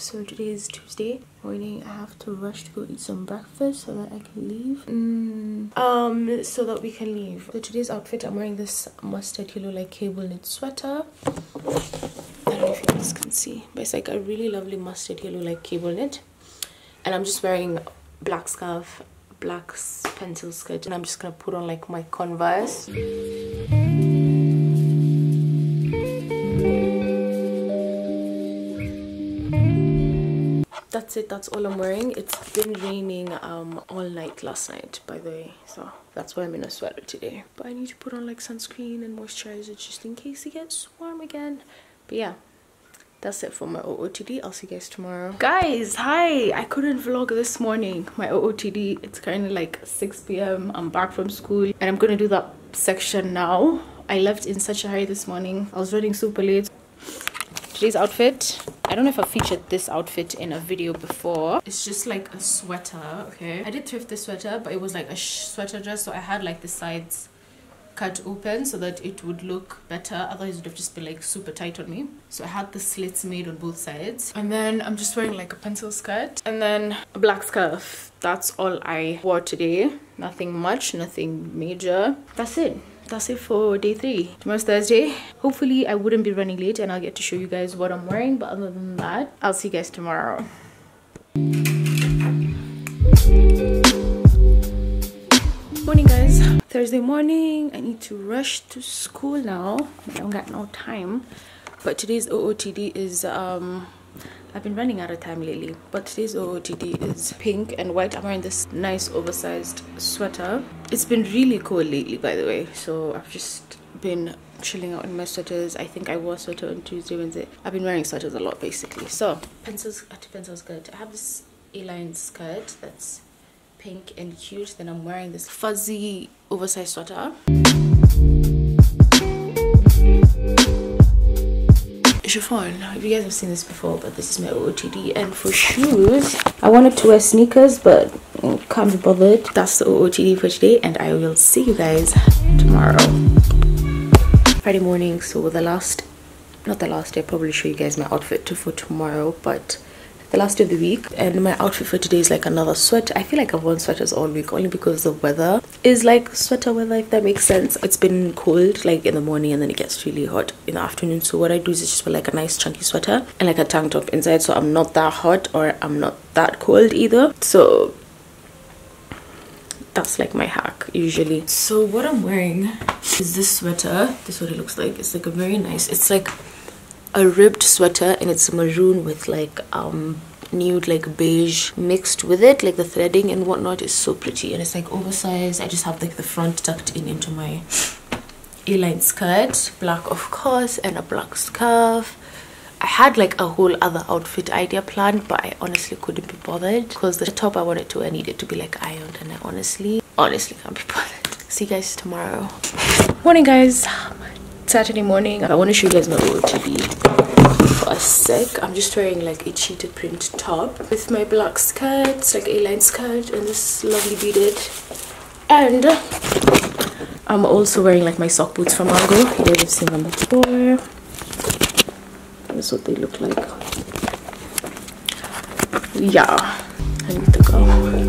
So today is Tuesday morning. I have to rush to go eat some breakfast so that I can leave. So that we can leave. So today's outfit, I'm wearing this mustard yellow like cable knit sweater. I don't know if you guys can see, but it's like a really lovely mustard yellow like cable knit. And I'm just wearing black scarf, black pencil skirt, and I'm just gonna put on like my Converse. That's it, that's all I'm wearing. It's been raining all night last night, by the way, so that's why I'm in a sweater today. But I need to put on like sunscreen and moisturizer just in case it gets warm again. But yeah, that's it for my OOTD. I'll see you guys tomorrow. Guys, hi! I couldn't vlog this morning. My OOTD, it's kind of like 6 p.m. I'm back from school and I'm gonna do that section now. I left in such a hurry this morning. I was running super late. Today's outfit, I don't know if I featured this outfit in a video before. It's just like a sweater, okay? I did thrift this sweater, but it was like a sweater dress, so I had like the sides cut open so that it would look better. Otherwise it would have just been like super tight on me. So I had the slits made on both sides. And then I'm just wearing like a pencil skirt and then a black scarf. That's all I wore today. Nothing much, nothing major. That's it. That's it for day 3. Tomorrow's Thursday. Hopefully I wouldn't be running late and I'll get to show you guys what I'm wearing, but other than that, I'll see you guys tomorrow. Morning guys, Thursday morning. I need to rush to school now. I don't got no time, but today's OOTD is I've been running out of time lately, but today's OOTD is pink and white. I'm wearing this nice oversized sweater. It's been really cold lately, by the way, so I've just been chilling out in my sweaters. I think I wore a sweater on Tuesday, Wednesday. I've been wearing sweaters a lot basically. So pencil skirt. I have this A-line skirt that's pink and cute. Then I'm wearing this fuzzy oversized sweater. Chiffon. If you guys have seen this before, but this is my OOTD. And for shoes, I wanted to wear sneakers, but can't be bothered. That's the OOTD for today, and I will see you guys tomorrow. Friday morning, so not the last day, I'll probably show you guys my outfit for tomorrow, but the last day of the week. And my outfit for today is like another sweater. I feel like I've worn sweaters all week only because the weather is like sweater weather, if that makes sense. It's been cold like in the morning and then it gets really hot in the afternoon, so what I do is just wear like a nice chunky sweater and like a tank top inside, so I'm not that hot or I'm not that cold either. So that's like my hack usually. So what I'm wearing is this sweater. This is what it looks like. It's like a very nice, it's like a ribbed sweater and it's maroon with like nude like beige mixed with it. Like the threading and whatnot is so pretty, and it's like oversized. I just have like the front tucked in into my A-line skirt, black of course, and a black scarf. I had like a whole other outfit idea planned, but I honestly couldn't be bothered because the top I wanted to, I needed to be like ironed, and I honestly can't be bothered. See you guys tomorrow. Morning guys, Saturday morning. I want to show you guys my OOTD for a sec. I'm just wearing like a cheetah print top with my black skirt, like A-line skirt, and this lovely beaded. And I'm also wearing like my sock boots from Mango. You guys have seen them before. That's what they look like. Yeah, I need to go.